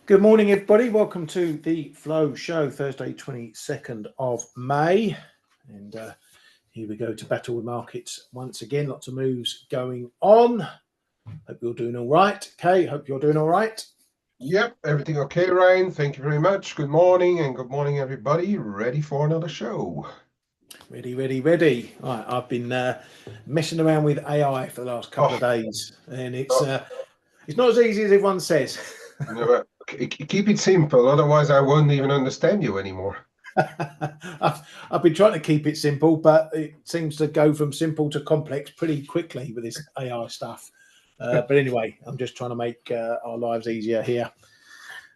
Good morning, everybody. Welcome to the Flow Show, Thursday, 22nd of May. And here we go to battle with markets once again. Lots of moves going on. Hope you're doing all right. Kay, hope you're doing all right. Yep, everything okay, Ryan? Thank you very much. Good morning, and good morning, everybody. Ready for another show? Ready. All right, I've been messing around with AI for the last couple Oh, of days, and it's oh, not as easy as everyone says. no, keep it simple, otherwise I won't even understand you anymore. I've been trying to keep it simple, but it seems to go from simple to complex pretty quickly with this AI stuff. But anyway, I'm just trying to make our lives easier here.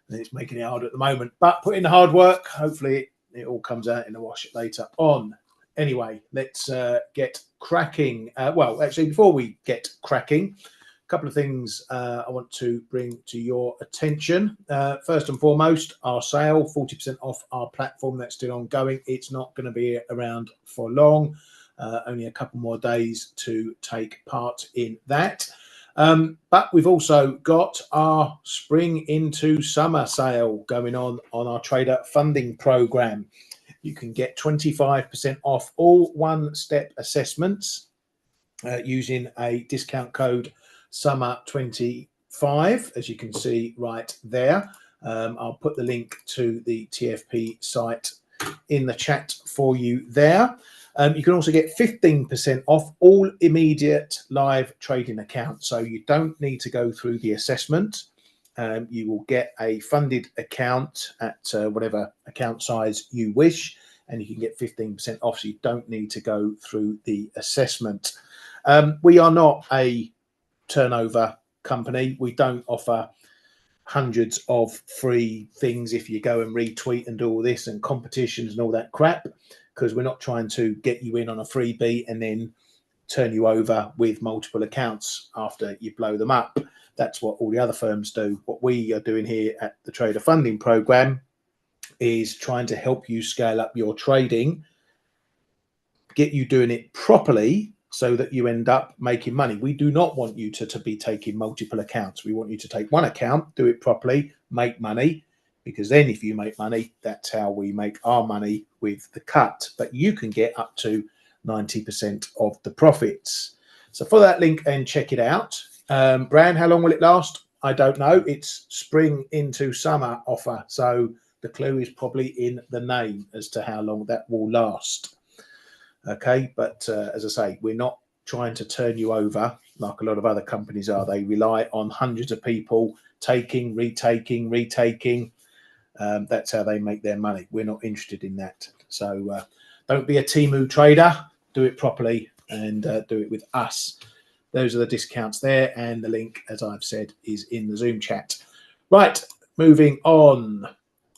And it's making it hard at the moment. But put in the hard work. Hopefully, it all comes out in the wash later on. Anyway, let's get cracking. Well, actually, before we get cracking, a couple of things I want to bring to your attention. First and foremost, our sale, 40% off our platform. That's still ongoing. It's not going to be around for long. Only a couple more days to take part in that. But we've also got our spring into summer sale going on our trader funding program. You can get 25% off all one-step assessments using a discount code summer25, as you can see right there. I'll put the link to the TFP site in the chat for you there. You can also get 15% off all immediate live trading accounts. So you don't need to go through the assessment. You will get a funded account at whatever account size you wish, and you can get 15% off. So you don't need to go through the assessment. We are not a turnover company. We don't offer hundreds of free things if you go and retweet and do all this and competitions and all that crap, because we're not trying to get you in on a freebie and then turn you over with multiple accounts after you blow them up. That's what all the other firms do. What we are doing here at the Trader Funding Program is trying to help you scale up your trading, get you doing it properly so that you end up making money. We do not want you to be taking multiple accounts. We want you to take one account, do it properly, make money, because then if you make money, that's how we make our money with the cut. But you can get up to 90% of the profits. So for that link and check it out. Bran, how long will it last? I don't know. It's spring into summer offer. So the clue is probably in the name as to how long that will last. Okay, but as I say, we're not trying to turn you over like a lot of other companies are. They rely on hundreds of people taking, retaking. That's how they make their money. We're not interested in that. So don't be a Temu trader. Do it properly and do it with us. Those are the discounts there, and the link, as I've said, is in the Zoom chat. Right, moving on.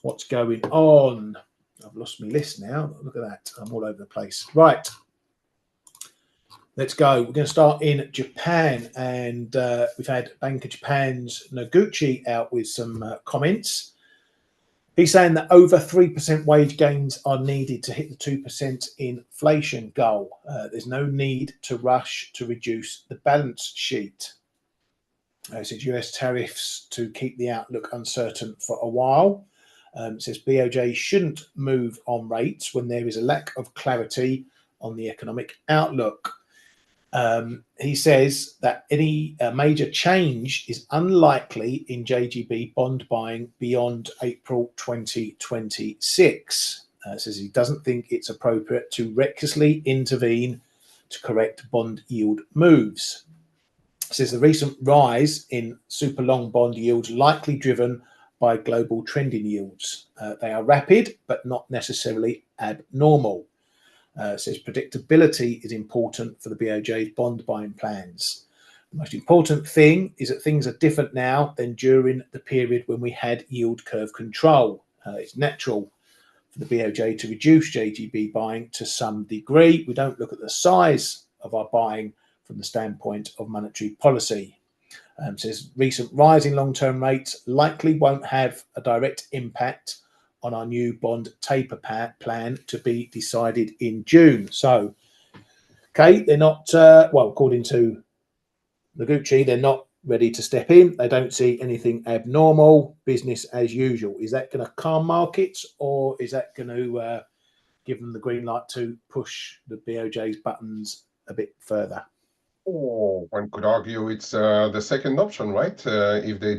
What's going on? I've lost my list now. Look at that. I'm all over the place. Right. Let's go. We're going to start in Japan, and we've had Bank of Japan's Noguchi out with some comments. He's saying that over 3% wage gains are needed to hit the 2% inflation goal. There's no need to rush to reduce the balance sheet. It says US tariffs to keep the outlook uncertain for a while. It says BOJ shouldn't move on rates when there is a lack of clarity on the economic outlook. He says that any major change is unlikely in JGB bond buying beyond April 2026. Says he doesn't think it's appropriate to recklessly intervene to correct bond yield moves. Says the recent rise in super long bond yields likely driven by global trending yields. They are rapid, but not necessarily abnormal. Says predictability is important for the BOJ's bond buying plans. The most important thing is that things are different now than during the period when we had yield curve control. It's natural for the BOJ to reduce JGB buying to some degree. We don't look at the size of our buying from the standpoint of monetary policy. Says recent rise in long-term rates likely won't have a direct impact on our new bond taper plan to be decided in June. So, okay, they're not, well, according to Noguchi, they're not ready to step in. They don't see anything abnormal, business as usual. Is that going to calm markets, or is that going to give them the green light to push the BOJ's buttons a bit further? Oh, one could argue it's the second option, right? If they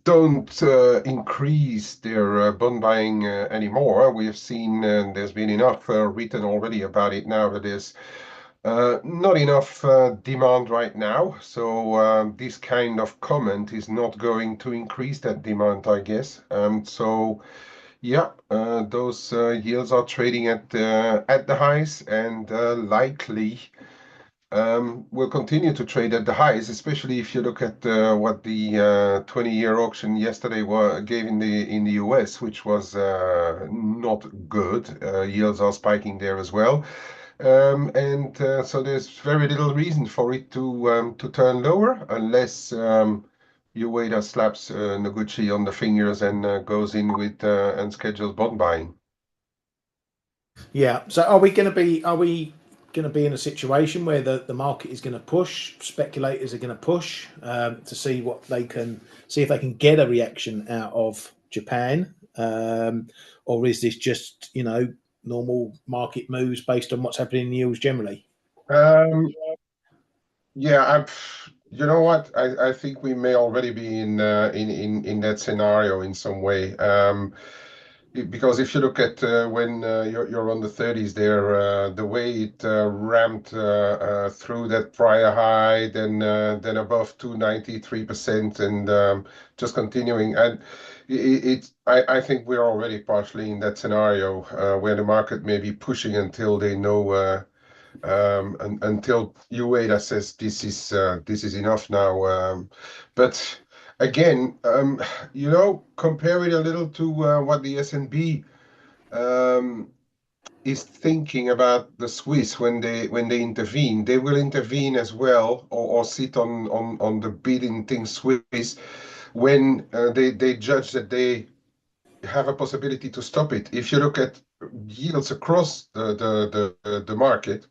don't increase their bond buying anymore, we have seen there's been enough written already about it now that there's not enough demand right now. So this kind of comment is not going to increase that demand, I guess. So yeah, those yields are trading at the highs and likely will continue to trade at the highs, especially if you look at what the 20-year auction yesterday gave in the US, which was not good. Yields are spiking there as well, so there's very little reason for it to turn lower unless Ueda slaps Noguchi on the fingers and goes in with unscheduled bond buying. Yeah. So are we going to be in a situation where the market is going to push, speculators are going to push to see what they can see if they can get a reaction out of Japan, or is this just normal market moves based on what's happening in yields generally? Yeah, you know what? I think we may already be in that scenario in some way. Because if you look at when you're on the 30s there, the way it ramped through that prior high, then above 293%, and just continuing, and I think we're already partially in that scenario where the market may be pushing until they know. Until Ueda says this is enough now. But again, compare it a little to what the S&P is thinking about the Swiss when they intervene. They will intervene as well, or sit on the bidding thing Swiss when they judge that they have a possibility to stop it. If you look at yields across the market,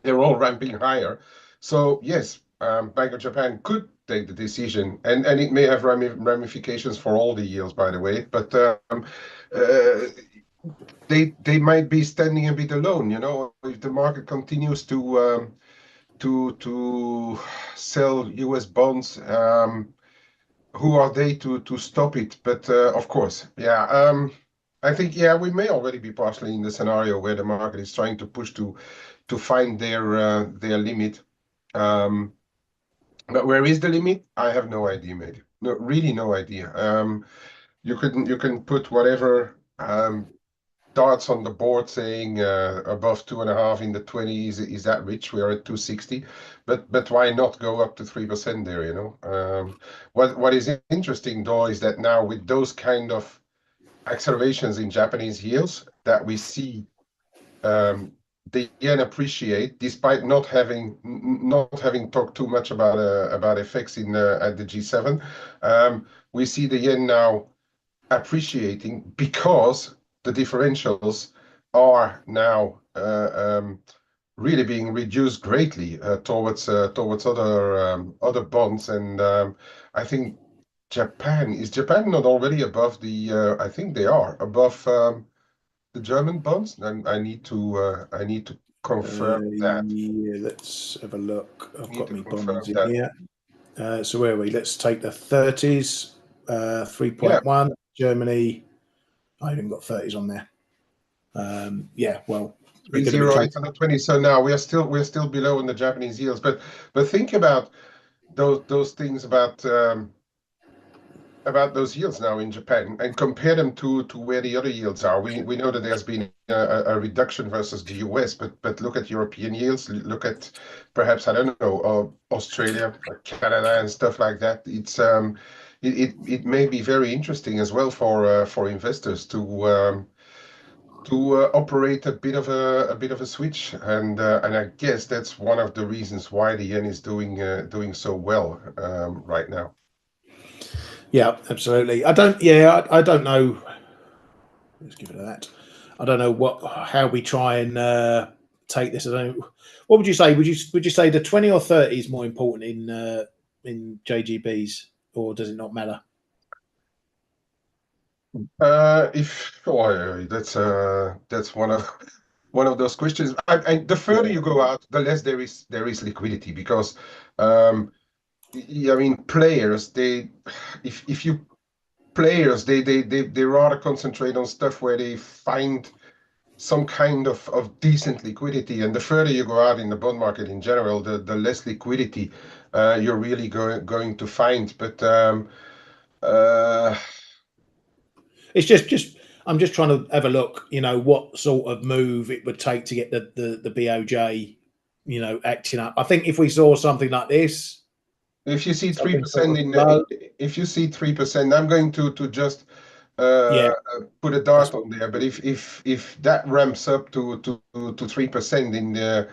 they're all ramping higher. So yes, Bank of Japan could take the decision, and it may have ramifications for all the yields, by the way. But they might be standing a bit alone. If the market continues to sell U.S. bonds, who are they to stop it? But of course, yeah. I think we may already be partially in the scenario where the market is trying to push to find their limit. But where is the limit? I have no idea, mate. No, really no idea. You can put whatever darts on the board saying above 2.5 in the 20s is that rich? We are at 260, but why not go up to 3% there? What is interesting though is that now with those kind of accelerations in Japanese yields that we see the yen appreciate despite not having talked too much about effects in at the G7. We see the yen now appreciating because the differentials are now really being reduced greatly towards other bonds, and I think is Japan not already above the? I think they are above. The German bonds? I need to confirm that. Yeah, let's have a look. I've got my bonds in that. here. So where are we? Let's take the 30s, 3.1. Germany. I haven't got 30s on there. Yeah, well, 3.08 on the 20. So now we're still below in the Japanese yields. But think about those things about those yields now in Japan and compare them to where the other yields are. We know that there's been a reduction versus the US, but look at European yields. Look at perhaps, I don't know, Australia, Canada, and stuff like that. It's it may be very interesting as well for investors to operate a bit of a switch, and I guess that's one of the reasons why the yen is doing so well right now. Yeah, absolutely. I don't know. Let's give it that. I don't know how we try and take this. I don't. What would you say? Would you say the 20 or 30 is more important in JGBs, or does it not matter? That's one of those questions. The further you go out, the less there is liquidity, because I mean, players, if you players, they rather concentrate on stuff where they find some kind of decent liquidity, and the further you go out in the bond market in general, the less liquidity you're really going to find. But it's just I'm just trying to have a look, what sort of move it would take to get the BOJ, acting up. I think if we saw something like this, if you see something 3% sort of if you see 3%, I'm going to just yeah, put a dart on there. But if that ramps up to 3% in the,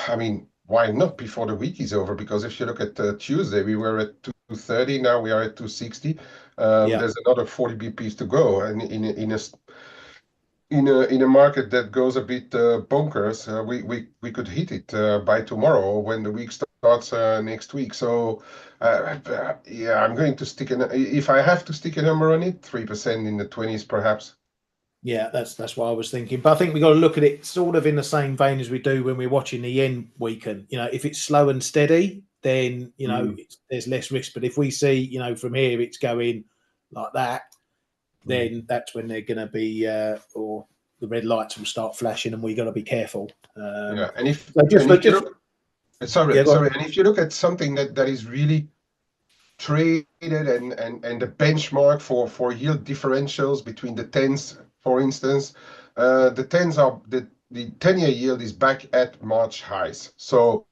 I mean, why not before the week is over? Because if you look at Tuesday, we were at 230. Now we are at 260. There's another 40 BPs to go, and in a market that goes a bit bonkers, we could hit it by tomorrow when the week starts next week. So yeah, I'm going to stick if I have to stick a number on it, 3% in the 20s perhaps. Yeah, that's what I was thinking. But I think we got to look at it sort of in the same vein as we do when we're watching the yen weaken. If it's slow and steady, then there's less risk. But if we see, from here it's going like that, then that's when they're going to be, or the red lights will start flashing, and we got to be careful. Yeah, and if sorry, and if you look at something that is really traded and the benchmark for yield differentials between the tens, for instance, the 10-year yield is back at March highs. So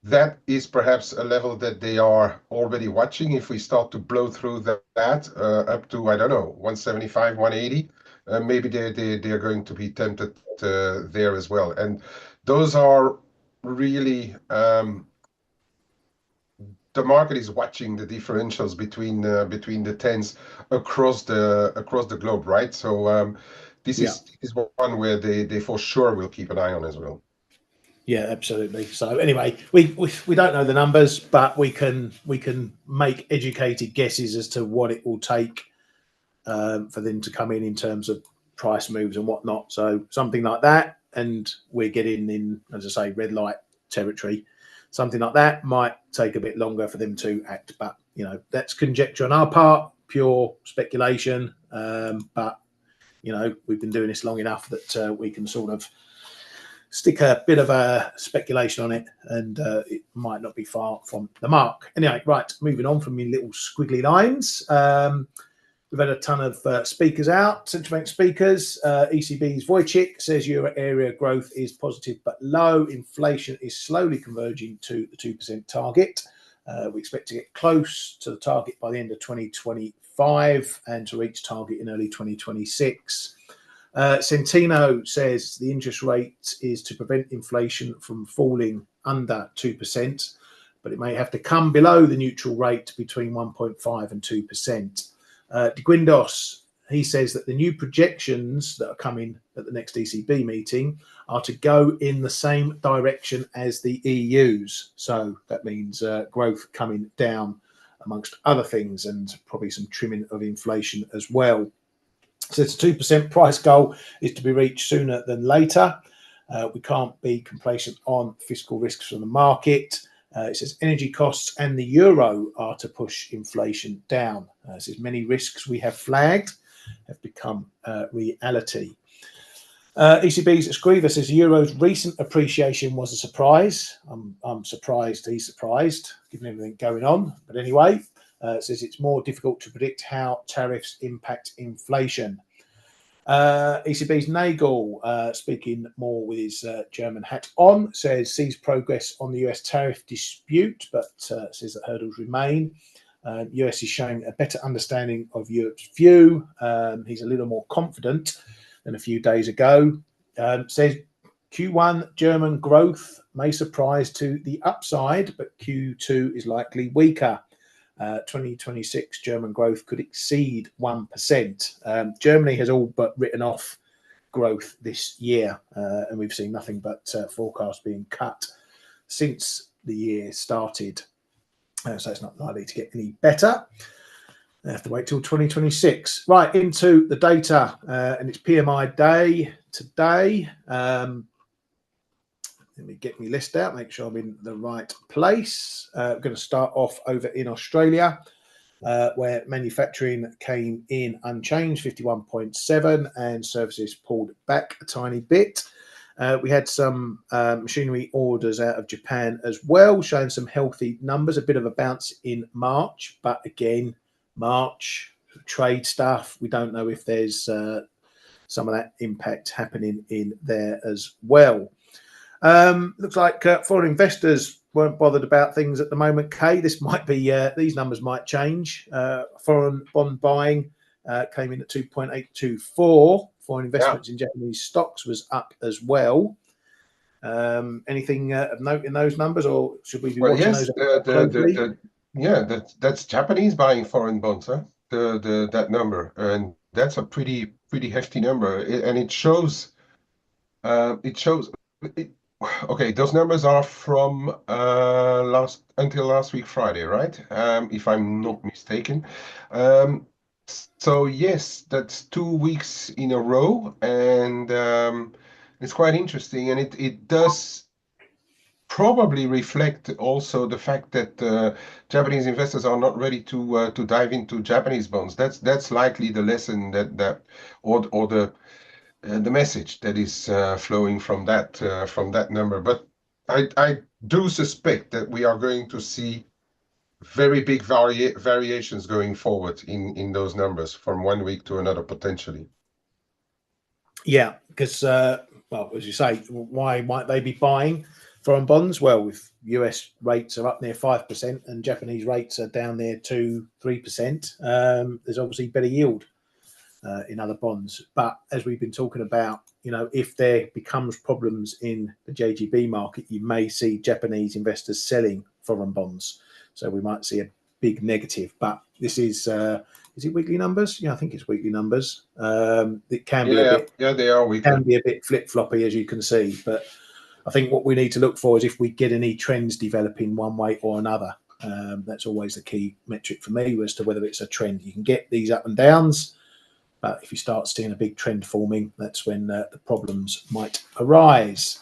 that is perhaps a level that they are already watching. If we start to blow through that up to, I don't know, 175, 180, maybe they are going to be tempted there as well. And those are really the market is watching the differentials between the tens across the globe, right? So this is one where they for sure will keep an eye on as well. Yeah, absolutely. So anyway, we don't know the numbers, but we can make educated guesses as to what it will take for them to come in terms of price moves and whatnot. So something like that, and we're getting in, as I say, red light territory. Something like that might take a bit longer for them to act, but that's conjecture on our part, pure speculation. But we've been doing this long enough that we can sort of stick a bit of a speculation on it, and it might not be far from the mark. Anyway, right, moving on from your little squiggly lines. We've had a ton of speakers out, central bank speakers. ECB's Wojcik says euro area growth is positive but low. Inflation is slowly converging to the 2% target. We expect to get close to the target by the end of 2025 and to reach target in early 2026. Centino says the interest rate is to prevent inflation from falling under 2%, but it may have to come below the neutral rate between 1.5 and 2%. De Guindos, he says that the new projections that are coming at the next ECB meeting are to go in the same direction as the EU's. So that means growth coming down, amongst other things, and probably some trimming of inflation as well. So it's a 2% price goal is to be reached sooner than later. We can't be complacent on fiscal risks from the market. It says energy costs and the euro are to push inflation down. It says many risks we have flagged have become reality. ECB's Escriva says euro's recent appreciation was a surprise. I'm surprised he's surprised, given everything going on. But anyway, it says it's more difficult to predict how tariffs impact inflation. ECB's Nagel, speaking more with his German hat on, says sees progress on the US tariff dispute, but says that hurdles remain. US is showing a better understanding of Europe's view. He's a little more confident than a few days ago. Says Q1 German growth may surprise to the upside, but Q2 is likely weaker. 2026 German growth could exceed 1%. Germany has all but written off growth this year, and we've seen nothing but forecasts being cut since the year started. So it's not likely to get any better. I have to wait till 2026. Right, into the data, and it's PMI day today. Let me get my list out, make sure I'm in the right place. We're going to start off over in Australia, where manufacturing came in unchanged, 51.7, and services pulled back a tiny bit. We had some machinery orders out of Japan as well, showing some healthy numbers, a bit of a bounce in March, but again, March trade stuff, we don't know if there's some of that impact happening in there as well. Looks like foreign investors weren't bothered about things at the moment. Kay, this might be these numbers might change. Foreign bond buying came in at 2.824. Foreign investments in Japanese stocks was up as well. Anything of note in those numbers, or should we be watching those closely? That's Japanese buying foreign bonds, huh? That number, and that's a pretty hefty number, and it shows. Okay, those numbers are from until last week Friday, right? If I'm not mistaken. So yes, that's 2 weeks in a row, and it's quite interesting, and it does probably reflect also the fact that Japanese investors are not ready to dive into Japanese bonds. That's likely the lesson or the message that is flowing from that number. But I do suspect that we are going to see very big variations going forward in those numbers from 1 week to another potentially. Yeah, because well, as you say, why might they be buying foreign bonds? Well, if US rates are up near 5% and Japanese rates are down near 2-3%, there's obviously better yield in other bonds. But as we've been talking about, if there becomes problems in the JGB market, you may see Japanese investors selling foreign bonds. So we might see a big negative. But this is it weekly numbers? Yeah, I think it's weekly numbers. It can be a bit. Yeah, they are weekly. Can be a bit flip-floppy, as you can see. But I think what we need to look for is if we get any trends developing one way or another. That's always the key metric for me as to whether it's a trend. You can get these up and downs, but if you start seeing a big trend forming, that's when the problems might arise.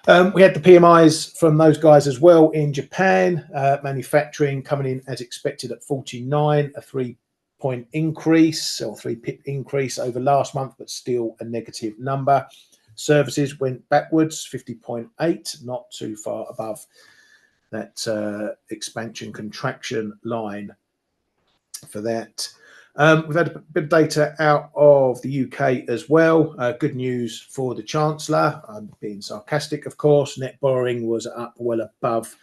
We had the PMIs from those guys as well in Japan. Manufacturing coming in as expected at 49, a 3-point increase or 3-pip increase over last month, but still a negative number. Services went backwards, 50.8, not too far above that expansion contraction line for that. We've had a bit of data out of the UK as well. Good news for the Chancellor. I'm being sarcastic, of course. Net borrowing was up well above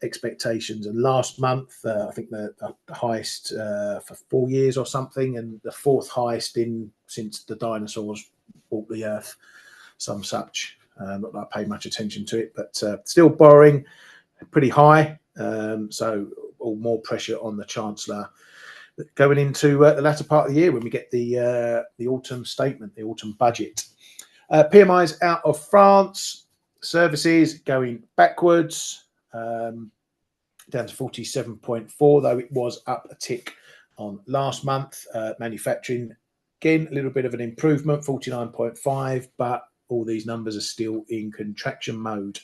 expectations. And last month, I think the highest for 4 years or something, and the fourth highest since the dinosaurs walked the earth, some such. Not that I pay much attention to it, but still borrowing pretty high. So more pressure on the Chancellor going into the latter part of the year when we get the autumn statement, the autumn budget. PMIs out of France, services going backwards, down to 47.4, though it was up a tick on last month. Manufacturing, again, a little bit of an improvement, 49.5, but all these numbers are still in contraction mode.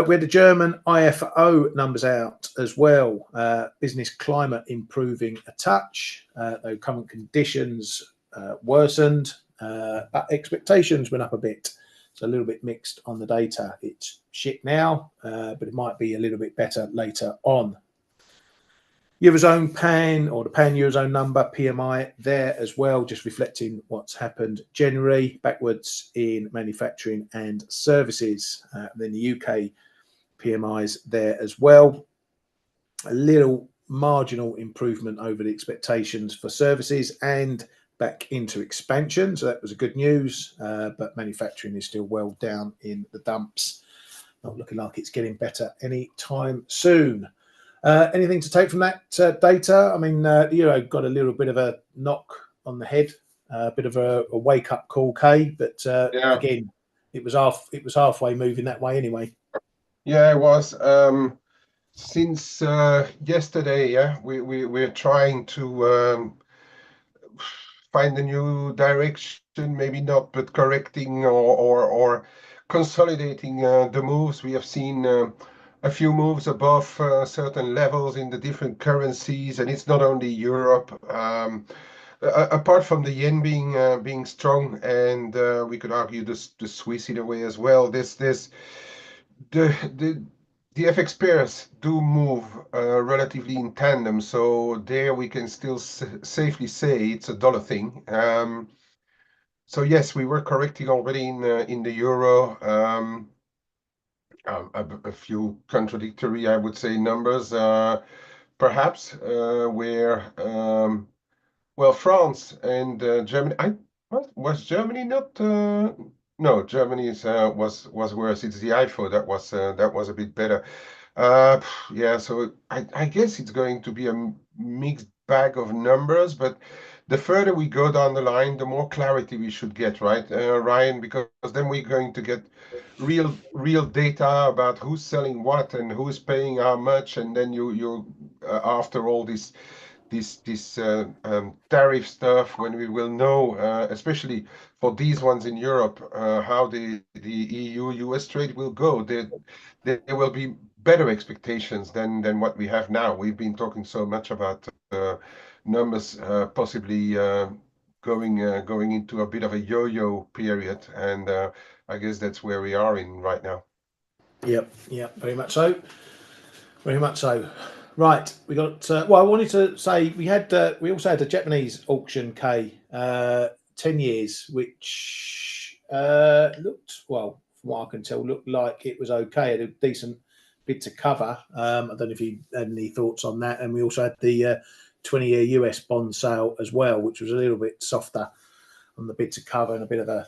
We had the German IFO numbers out as well. Business climate improving a touch, though current conditions worsened, but expectations went up a bit. So a little bit mixed on the data. It's shit now, but it might be a little bit better later on. Eurozone PAN, or the PAN Eurozone number, PMI there as well, just reflecting what's happened January, backwards in manufacturing and services. Then the UK PMIs there as well. A little marginal improvement over the expectations for services and back into expansion. So that was a good news, but manufacturing is still well down in the dumps. Not looking like it's getting better anytime soon. Anything to take from that data? I mean, the euro got a little bit of a knock on the head A bit of a wake-up call, Kay, but Yeah. again, it was halfway moving that way anyway. Yeah, it was. Since yesterday, yeah, we're trying to find a new direction, maybe not, but correcting or consolidating the moves. We have seen a few moves above certain levels in the different currencies, and it's not only Europe. Apart from the yen being strong, and we could argue the Swiss in a way as well. There's the the the FX pairs do move relatively in tandem, so there we can still safely say it's a dollar thing. So yes, we were correcting already in the euro. A few contradictory, I would say, numbers, perhaps, where well, France and Germany. What, was Germany not? No, Germany's was worse. It's the IFO that was a bit better. Uh, yeah, so I guess it's going to be a mixed bag of numbers, but the further we go down the line, the more clarity we should get, right, Ryan? Because then we're going to get real data about who's selling what and who's paying how much, and then you after all this tariff stuff, when we will know, especially for these ones in Europe, how the EU-US trade will go. There will be better expectations than what we have now. We've been talking so much about numbers possibly going into a bit of a yo-yo period, and I guess that's where we are in right now. Yep, very much so. Very much so. Right, we got. Well, I wanted to say we also had a Japanese auction, K, 10 years, which looked, well, from what I can tell, looked like it was okay. It had a decent bid to cover. I don't know if you had any thoughts on that. And we also had the 20-year US bond sale as well, which was a little bit softer on the bid to cover and a bit of a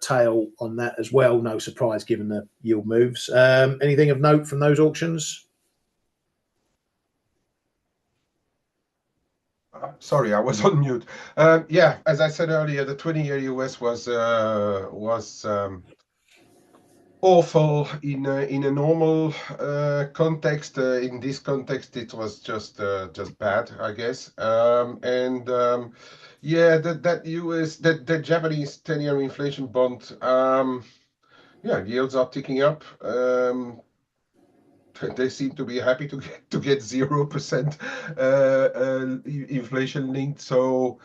tail on that as well. No surprise given the yield moves. Anything of note from those auctions? Sorry, I was on mute. Yeah, as I said earlier, the 20-year US was awful in a normal context. In this context, it was just bad, I guess. Yeah, that Japanese 10-year inflation bond. Yeah, yields are ticking up. They seem to be happy to get 0% inflation linked. So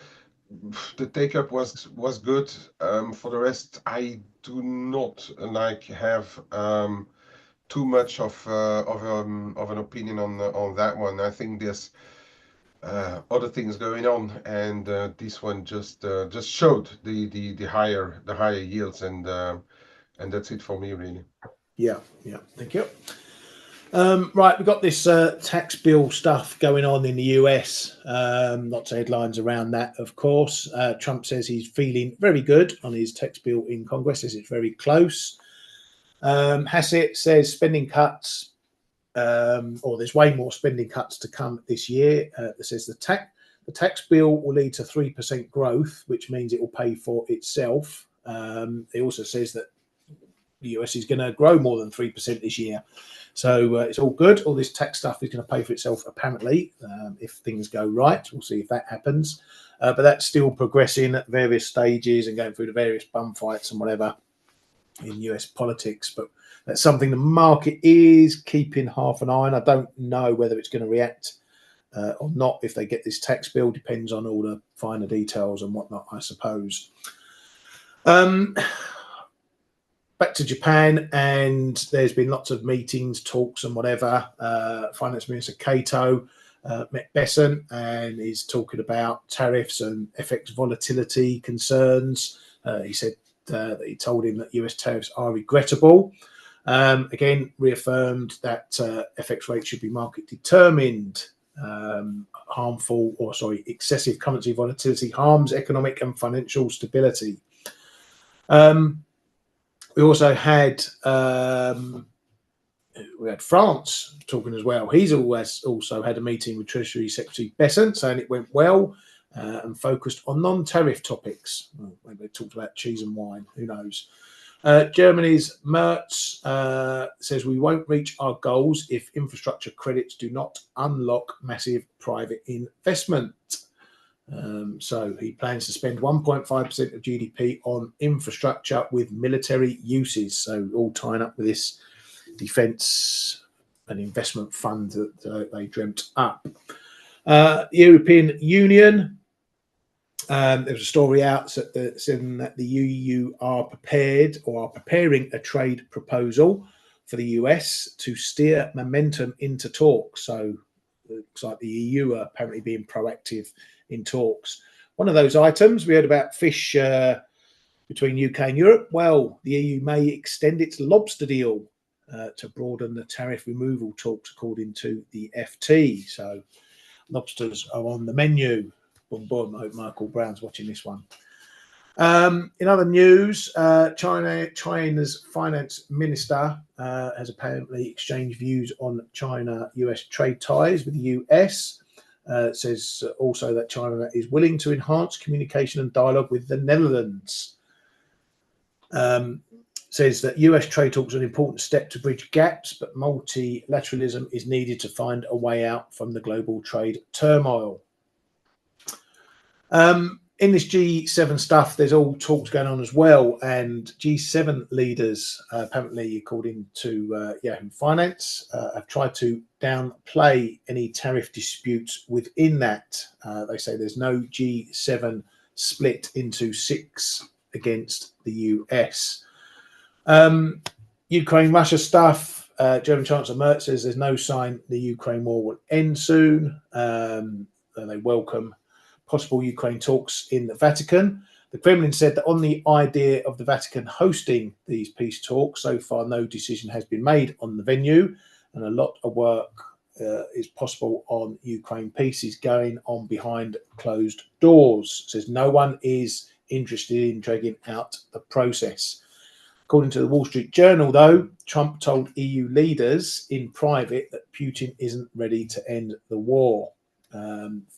the take up was good. For the rest, I do not have too much of an opinion on that one. I think there's other things going on, and this one just showed the higher yields, and that's it for me, really. Yeah, thank you. Right, we've got this tax bill stuff going on in the US. Lots of headlines around that, of course. Trump says he's feeling very good on his tax bill in Congress, says it's very close. Hassett says spending cuts, or there's way more spending cuts to come this year. It says the tax bill will lead to 3% growth, which means it will pay for itself. It also says that the US is going to grow more than 3% this year. So it's all good. All this tax stuff is going to pay for itself, apparently, if things go right. We'll see if that happens. But that's still progressing at various stages and going through the various bum fights and whatever in US politics. But that's something the market is keeping half an eye on. I don't know whether it's going to react or not if they get this tax bill. Depends on all the finer details and whatnot, I suppose. Back to Japan, and there's been lots of meetings, talks, and whatever. Finance Minister Kato met Besant and is talking about tariffs and FX volatility concerns. He said that he told him that US tariffs are regrettable. Again, reaffirmed that FX rates should be market determined. Excessive currency volatility harms economic and financial stability. We also had France talking as well. He's always also had a meeting with Treasury Secretary Besant, saying it went well. and focused on non-tariff topics. Well, maybe they talked about cheese and wine, who knows. Germany's Merz says we won't reach our goals if infrastructure credits do not unlock massive private investment. So he plans to spend 1.5% of GDP on infrastructure with military uses. So all tying up with this defence and investment fund that they dreamt up. European Union. There was a story out saying that the EU are prepared or are preparing a trade proposal for the US to steer momentum into talks. So it looks like the EU are apparently being proactive in talks. One of those items we heard about fish between UK and Europe. Well, the EU may extend its lobster deal to broaden the tariff removal talks, according to the FT. So lobsters are on the menu. Boom, boom. I hope Michael Brown's watching this one. In other news, China's finance minister has apparently exchanged views on China-US trade ties with the US. Says also that China is willing to enhance communication and dialogue with the Netherlands. Says that US trade talks are an important step to bridge gaps, but multilateralism is needed to find a way out from the global trade turmoil. In this G7 stuff, there's all talks going on as well, and G7 leaders, apparently, according to Yahoo Finance, have tried to downplay any tariff disputes within that. They say there's no G7 split into 6 against the US. Ukraine-Russia stuff, German Chancellor Merz says there's no sign the Ukraine war will end soon. They welcome possible Ukraine talks in the Vatican. The Kremlin said that on the idea of the Vatican hosting these peace talks, so far no decision has been made on the venue, and a lot of work is possible on Ukraine peace is going on behind closed doors. It says no one is interested in dragging out the process. According to the Wall Street Journal, though, Trump told EU leaders in private that Putin isn't ready to end the war.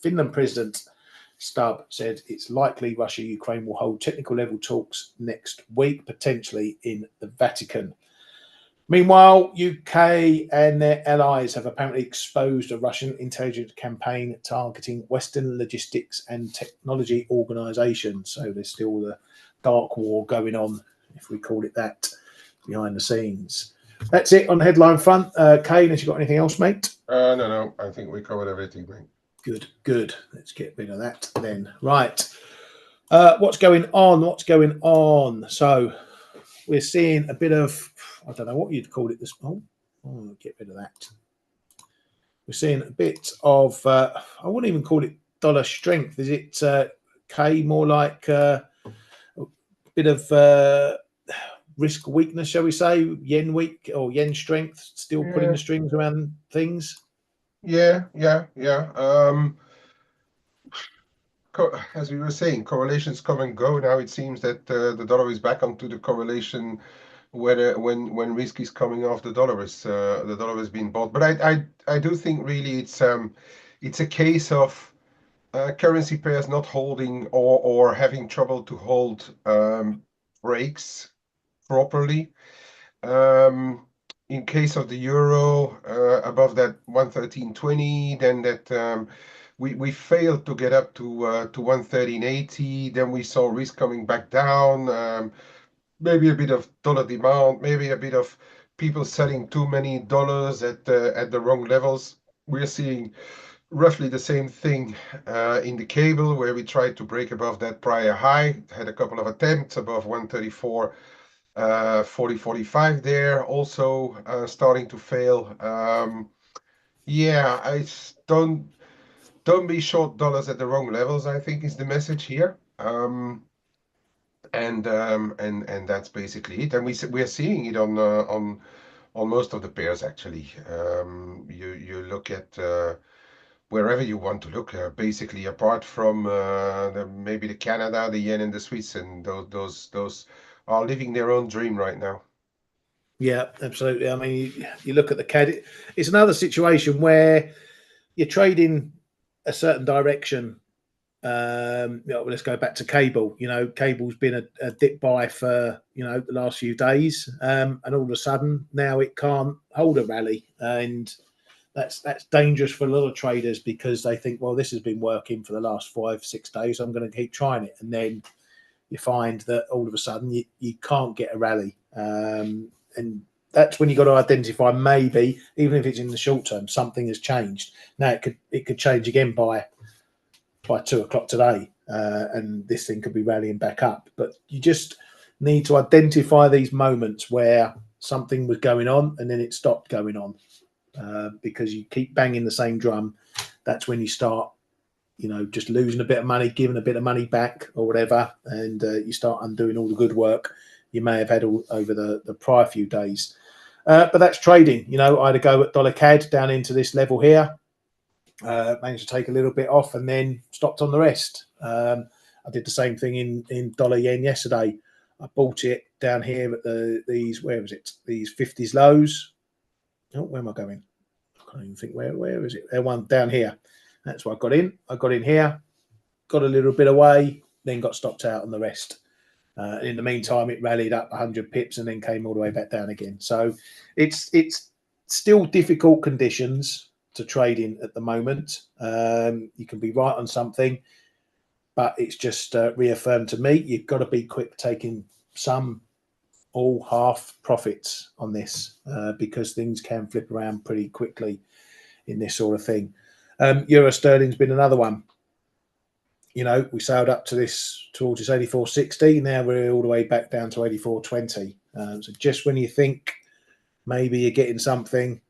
Finland President Stubb said it's likely Russia-Ukraine will hold technical level talks next week, potentially in the Vatican. Meanwhile, UK and their allies have apparently exposed a Russian intelligence campaign targeting Western logistics and technology organisations. So there's still the dark war going on, if we call it that, behind the scenes. That's it on the headline front. Kane, have you got anything else, mate? No. I think we covered everything, mate. Good. Let's get rid of that then. Right. What's going on? So we're seeing a bit of, I don't know what you'd call it this morning. Oh, get rid of that. We're seeing a bit of, I wouldn't even call it dollar strength. Is it, K, more like a bit of risk weakness, shall we say? Yen weak or yen strength, still putting the strings around things? Yeah. As we were saying, correlations come and go. Now it seems that the dollar is back onto the correlation when risk is coming off, the dollar is being bought. But I do think really it's a case of currency pairs not holding or having trouble to hold breaks properly. In case of the euro, above that 113.20, then that we failed to get up to 113.80. Then we saw risk coming back down. Maybe a bit of dollar demand, maybe a bit of people selling too many dollars at the wrong levels. We're seeing roughly the same thing in the cable, where we tried to break above that prior high, had a couple of attempts above 134. 40-45 there, also starting to fail. I don't be short dollars at the wrong levels, I think is the message here. And that's basically it. And we're seeing it on most of the pairs actually. You look at wherever you want to look, basically apart from maybe the Canada, the yen, and the Swiss, and those are living their own dream right now. Yeah, absolutely. I mean, you look at the CAD, it's another situation where you're trading a certain direction let's go back to cable. Cable's been a dip buy for the last few days, and all of a sudden now it can't hold a rally, and that's dangerous for a lot of traders because they think, well, this has been working for the last 5-6 days, I'm going to keep trying it, and then you find that all of a sudden you can't get a rally, and that's when you've got to identify, maybe even if it's in the short term, something has changed. Now it could change again by 2 o'clock today, and this thing could be rallying back up. But you just need to identify these moments where something was going on and then it stopped going on, because you keep banging the same drum. That's when you start just losing a bit of money, giving a bit of money back or whatever, and you start undoing all the good work you may have had over the prior few days. But that's trading. I had a go at dollar CAD down into this level here, managed to take a little bit off and then stopped on the rest. I did the same thing in dollar yen yesterday. I bought it down here at these 50s lows. Oh, where am I going? I can't even think where is it. There, one down here. That's where I got in. I got in here, got a little bit away, then got stopped out on the rest. In the meantime, it rallied up 100 pips and then came all the way back down again. So it's still difficult conditions to trade in at the moment. You can be right on something, but it's just reaffirmed to me you've got to be quick taking some all half profits on this, because things can flip around pretty quickly in this sort of thing. Euro sterling's been another one. We sailed up to this towards this 84.60. Now we're all the way back down to 84.20. So just when you think maybe you're getting something,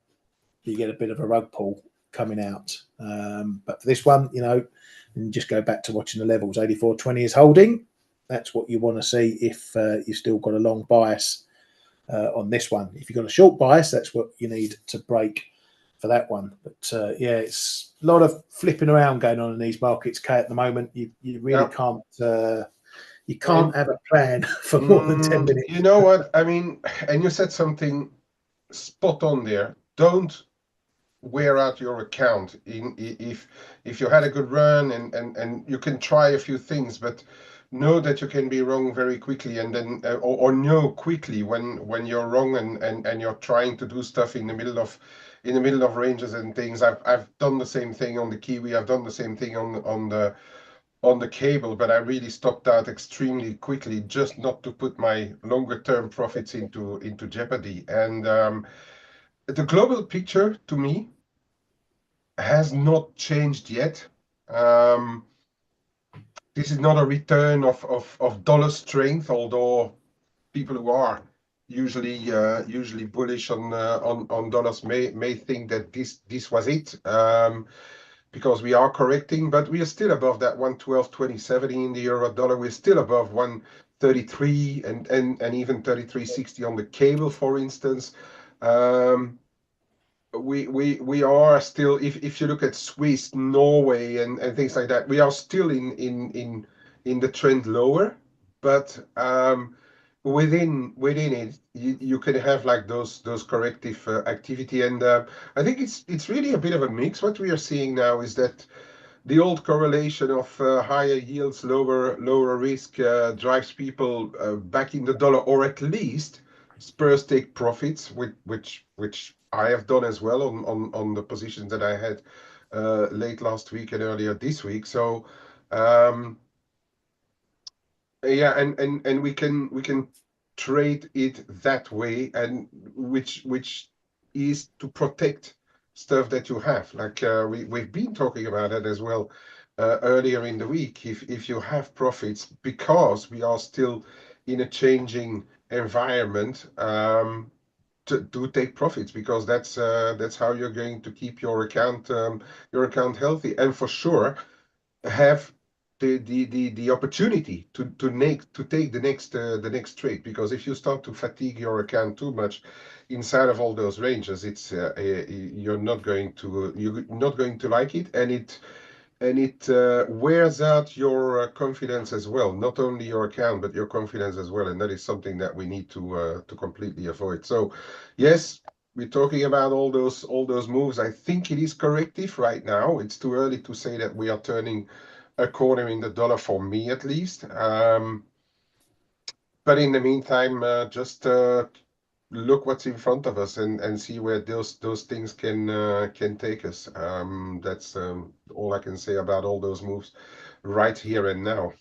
you get a bit of a rug pull coming out. But for this one, and just go back to watching the levels. 84.20 is holding. That's what you want to see if you've still got a long bias on this one. If you've got a short bias, that's what you need to break for that one. But yeah, it's a lot of flipping around going on in these markets, Kay, at the moment. You really can't have a plan for more than 10 minutes. You know what I mean? And you said something spot on there. Don't wear out your account if you had a good run, and you can try a few things, but know that you can be wrong very quickly, and then or know quickly when you're wrong, and you're trying to do stuff in the middle of ranges and things. I've done the same thing on the Kiwi. I've done the same thing on the cable, but I really stopped out extremely quickly, just not to put my longer term profits into jeopardy. And the global picture to me has not changed yet. This is not a return of dollar strength, although people who are usually bullish on dollars may think that this was it, because we are correcting, but we are still above that 112.27 in the euro dollar. We're still above 133 and even 33.60 on the cable, for instance. We are still, if you look at Swiss, Norway, and things like that, we are still in the trend lower, but within it, you can have like those corrective activity, and I think it's really a bit of a mix. What we are seeing now is that the old correlation of higher yields, lower risk, drives people back in the dollar, or at least spurs take profits, which I have done as well on the positions that I had late last week and earlier this week. So yeah, and we can trade it that way, and which is to protect stuff that you have. Like we've been talking about it as well earlier in the week. If you have profits, because we are still in a changing environment, to take profits, because that's how you're going to keep your account healthy, and for sure have the opportunity to take the next trade. Because if you start to fatigue your account too much inside of all those ranges, it's you're not going to like it, and it wears out your confidence as well. Not only your account, but your confidence as well, and that is something that we need to completely avoid. So yes, we're talking about all those moves. I think it is corrective right now. It's too early to say that we are turning a quarter in the dollar for me at least. But in the meantime, just look what's in front of us and see where those things can take us. That's all I can say about all those moves right here and now.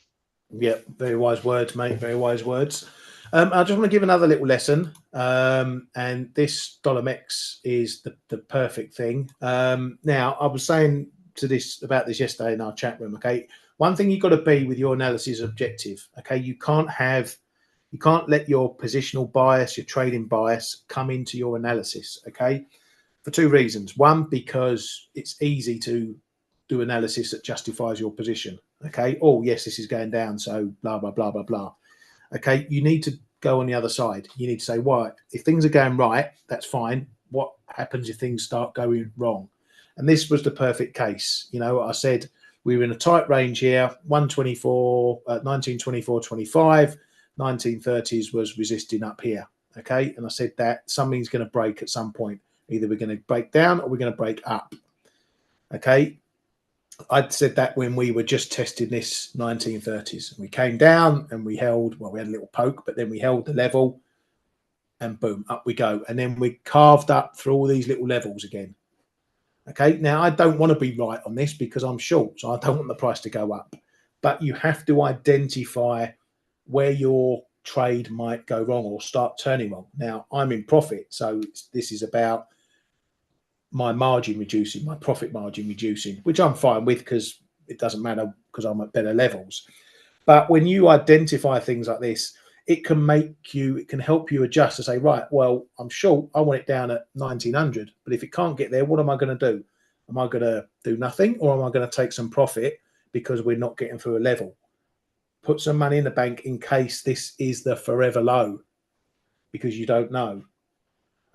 Yeah, very wise words, mate. Very wise words. I just want to give another little lesson, and this dollar mex is the perfect thing. Now, I was saying about this yesterday in our chat room. Okay, one thing you've got to be with your analysis objective. Okay, you can't let your positional bias, your trading bias, come into your analysis. Okay, for two reasons. One, because it's easy to do analysis that justifies your position. Okay. Oh, yes, this is going down. So blah, blah, blah, blah, blah. Okay. You need to go on the other side. You need to say, right, if things are going right, that's fine. What happens if things start going wrong? And this was the perfect case. You know, I said we were in a tight range here, 124, 1924, 25, 1930s was resisting up here. Okay. And I said that something's going to break at some point. Either we're going to break down or we're going to break up. Okay. I'd said that when we were just testing this 1930s. We came down and we held, well, we had a little poke, but then we held the level and boom, up we go. And then we carved up through all these little levels again. Okay. Now, I don't want to be right on this because I'm short, so I don't want the price to go up. But you have to identify where your trade might go wrong or start turning wrong. Now, I'm in profit, so this is about my margin reducing, my profit margin reducing, which I'm fine with because it doesn't matter because I'm at better levels. But when you identify things like this, it can help you adjust to say, right, well, I'm short, I want it down at 1900, but if it can't get there, what am I going to do? Am I going to do nothing, or am I going to take some profit because we're not getting through a level? Put some money in the bank in case this is the forever low, because you don't know.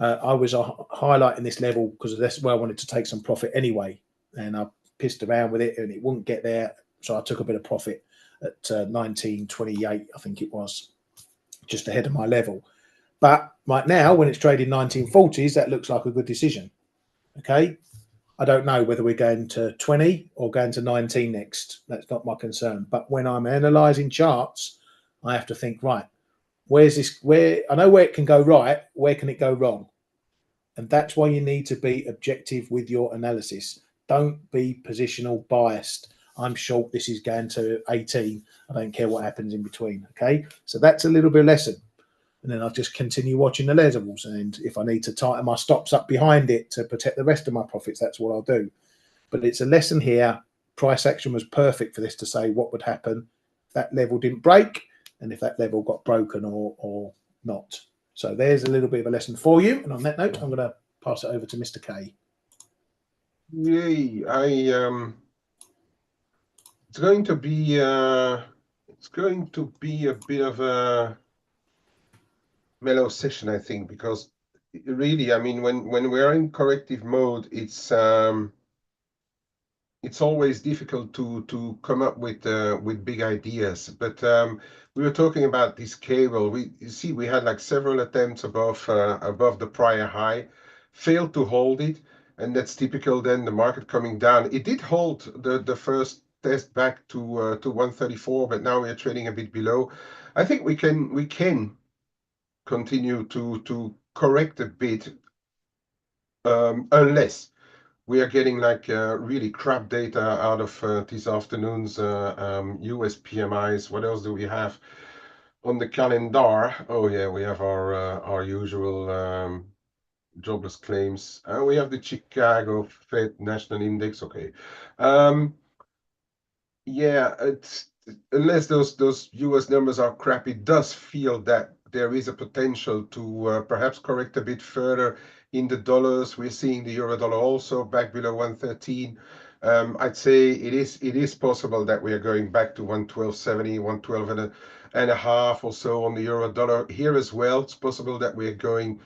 I was highlighting this level because that's where I wanted to take some profit anyway, and I pissed around with it and it wouldn't get there, so I took a bit of profit at 1928, I think it was, just ahead of my level. But right now, when it's trading 1940s, that looks like a good decision. Okay, I don't know whether we're going to 20 or going to 19 next. That's not my concern. But when I'm analysing charts, I have to think, right, where's this? Where I know where it can go right, where can it go wrong? And that's why you need to be objective with your analysis. Don't be positional biased. I'm short, this is going to 18. I don't care what happens in between. Okay. So that's a little bit of lesson. And then I'll just continue watching the levels. And if I need to tighten my stops up behind it to protect the rest of my profits, that's what I'll do. But it's a lesson here. Price action was perfect for this to say what would happen if that level didn't break and if that level got broken or not. So there's a little bit of a lesson for you. And on that note, I'm going to pass it over to Mr. K. Yay! It's going to be a bit of a mellow session, I think, because really, I mean, when we're in corrective mode, it's always difficult to come up with big ideas. But we were talking about this cable. We had like several attempts above the prior high, failed to hold it, and that's typical. Then the market coming down. It did hold the first test back to 134, but now we're trading a bit below. I think we can continue to correct a bit, unless we are getting like really crap data out of this afternoon's US PMIs. What else do we have on the calendar? Oh yeah, we have our usual jobless claims. We have the Chicago Fed National Index. Okay, yeah, unless those US numbers are crap, it does feel that there is a potential to perhaps correct a bit further in the dollars. We're seeing the euro dollar also back below 113. I'd say it is possible that we are going back to 112.70, 112 and a half or so on the euro dollar here as well. It's possible that we are going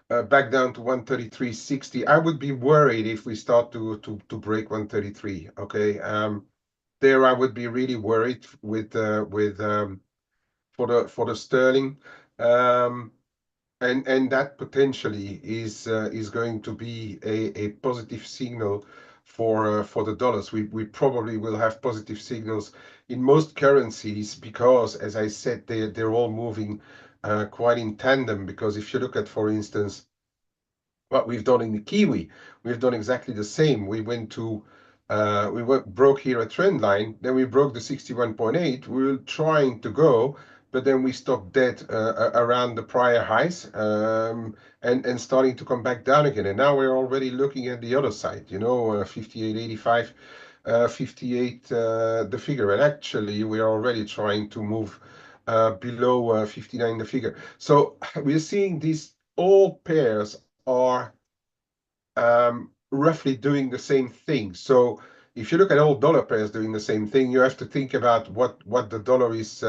back down to 133.60. I would be worried if we start to break 133. Okay. There I would be really worried with for the sterling, and that potentially is going to be a positive signal for the dollars. We probably will have positive signals in most currencies because, as I said, they're all moving quite in tandem. Because if you look at, for instance, what we've done in the Kiwi, we've done exactly the same. We broke here a trend line, then we broke the 61.8. We were trying to go, but then we stopped dead around the prior highs, and starting to come back down again. And now we're already looking at the other side, 58.85, 58 the figure. And actually, we are already trying to move below 59 the figure. So we're seeing these all pairs are roughly doing the same thing. So if you look at all dollar pairs doing the same thing, you have to think about what the dollar is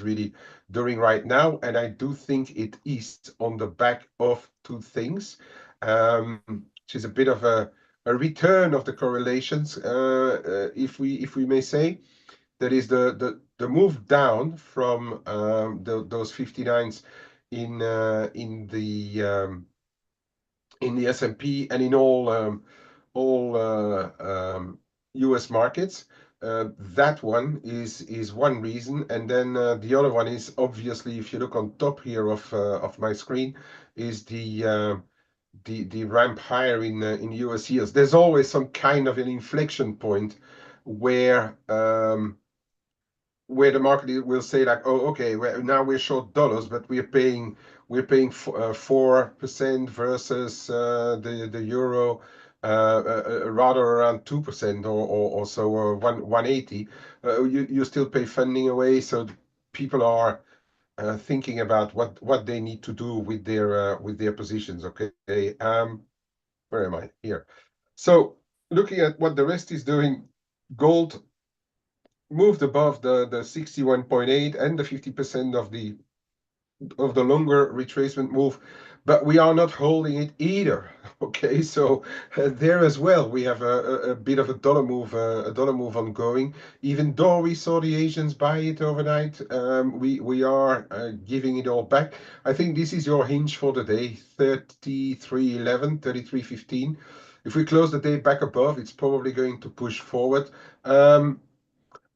really doing right now. And I do think it is on the back of two things, which is a bit of a return of the correlations, if we may say. That is the move down from those 59s in the S&P and in all US markets. That one is one reason, and then the other one is obviously, if you look on top here of my screen, is the ramp higher in US yields. There's always some kind of an inflection point where the market will say like, oh, okay, now we're short dollars, but we're paying 4% versus the euro, rather around 2% or so, or 180. You still pay funding away, so people are thinking about what they need to do with their positions. Okay, where am I here? So looking at what the rest is doing, gold moved above the 61.8 and the 50% of the longer retracement move, but we are not holding it either. Okay, so there as well we have a bit of a dollar move ongoing. Even though we saw the Asians buy it overnight, we are giving it all back. I think this is your hinge for the day: 33.11, 33.15. If we close the day back above, it's probably going to push forward.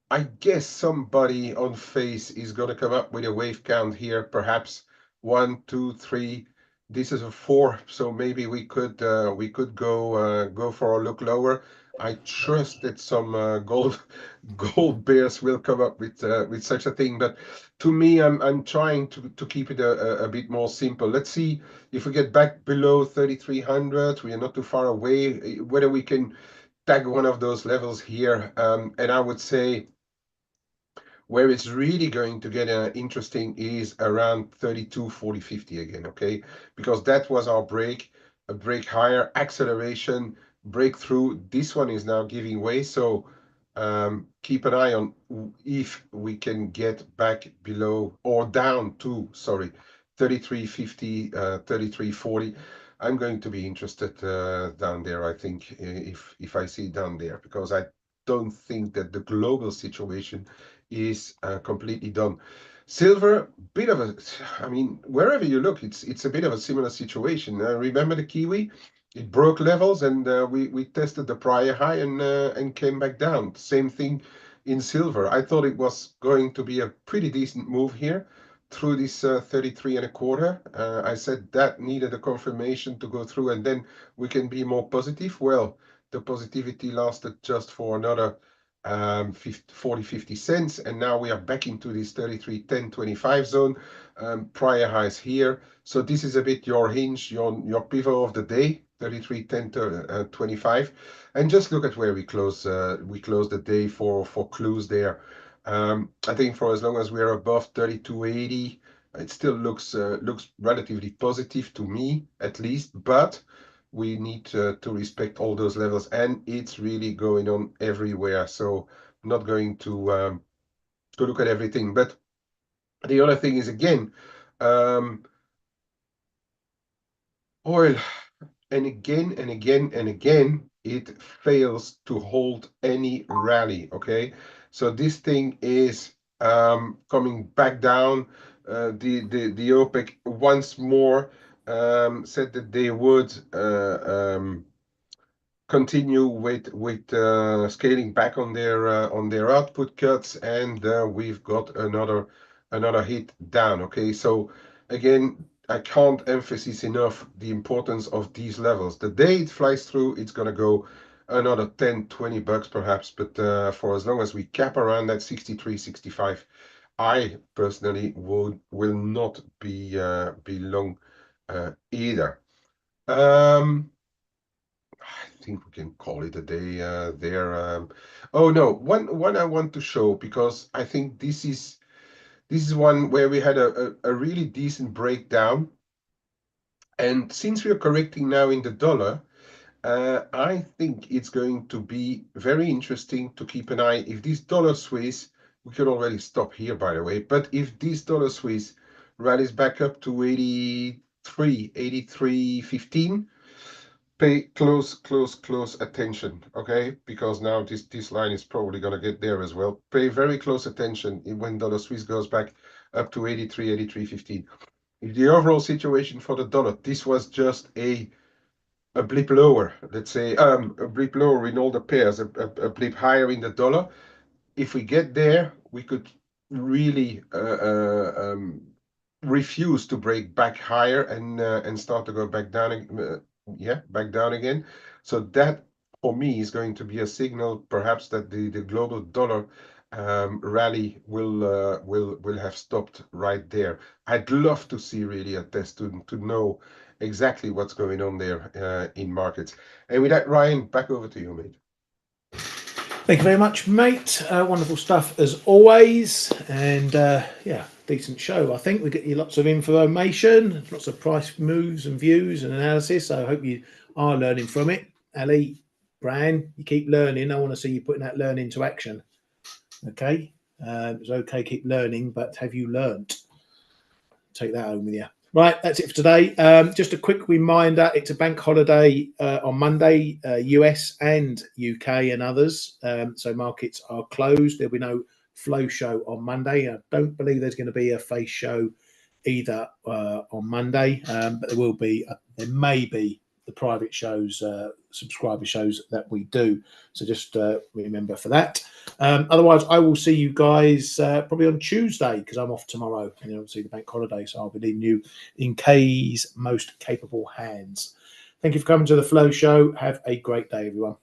I guess somebody on Face is going to come up with a wave count here, perhaps 1, 2, 3. This is a 4, so maybe we could go for a look lower. I trust that some gold bears will come up with such a thing, but to me, I'm trying to keep it a bit more simple. Let's see if we get back below 3,300. We are not too far away. Whether we can tag one of those levels here, and I would say, where it's really going to get interesting is around 32, 40, 50 again, okay? Because that was our break, a break higher, acceleration, breakthrough. This one is now giving way, so keep an eye on if we can get back below or down to, sorry, 33.50, 33.40. I'm going to be interested down there, I think, if I see down there, because I don't think that the global situation is completely done. Silver, bit of a, I mean, wherever you look, it's a bit of a similar situation. Remember the Kiwi? It broke levels, and we tested the prior high and came back down. Same thing in silver. I thought it was going to be a pretty decent move here through this 33 and a quarter. I said that needed a confirmation to go through, and then we can be more positive. Well, the positivity lasted just for another 40, 50 cents, and now we are back into this 33.10.25 zone. Prior highs here, so this is a bit your hinge, your pivot of the day, 33.10.25, and just look at where we close the day for clues there. I think for as long as we are above 32.80, it still looks relatively positive to me, at least, but we need to respect all those levels, and it's really going on everywhere. So I'm not going to look at everything, but the other thing is, again, oil, and again and again and again, it fails to hold any rally. Okay, so this thing is coming back down. The OPEC once more said that they would continue with scaling back on their output cuts, and we've got another hit down. Okay, so again, I can't emphasize enough the importance of these levels. The day it flies through, it's gonna go another 10-20 bucks perhaps, but for as long as we cap around that 63-65, I personally will not be long either. I think we can call it a day there. Oh no, one I want to show, because I think this is one where we had a really decent breakdown, and since we are correcting now in the dollar, I think it's going to be very interesting to keep an eye. If this dollar Swiss, we could already stop here, by the way, but if this dollar Swiss rallies back up to 83.15, pay close attention, okay? Because now this line is probably gonna get there as well. Pay very close attention when dollar Swiss goes back up to 83.15. If the overall situation for the dollar, this was just a blip lower, let's say, a blip lower in all the pairs, a blip higher in the dollar. If we get there, we could really refuse to break back higher and start to go back down, back down again. So that, for me, is going to be a signal, perhaps, that the global dollar rally will have stopped right there. I'd love to see really a test to know exactly what's going on there in markets. And with that, Ryan, back over to you, mate. Thank you very much, mate. Wonderful stuff as always, and yeah, decent show. I think we get you lots of information, lots of price moves and views and analysis. So I hope you are learning from it. Ali, Bran, you keep learning. I want to see you putting that learning into action. Okay, it's okay, keep learning, but have you learnt? Take that home with you. Right, that's it for today. Just a quick reminder, it's a bank holiday on Monday, US and UK and others. So markets are closed. There'll be no flow show on Monday. I don't believe there's going to be a face show either on Monday, but there will be, there may be the private shows, subscriber shows that we do. So just remember for that. Otherwise, I will see you guys probably on Tuesday, because I'm off tomorrow, and obviously the bank holiday, so I'll be leaving you in Kay's most capable hands. Thank you for coming to the Flow Show. Have a great day, everyone.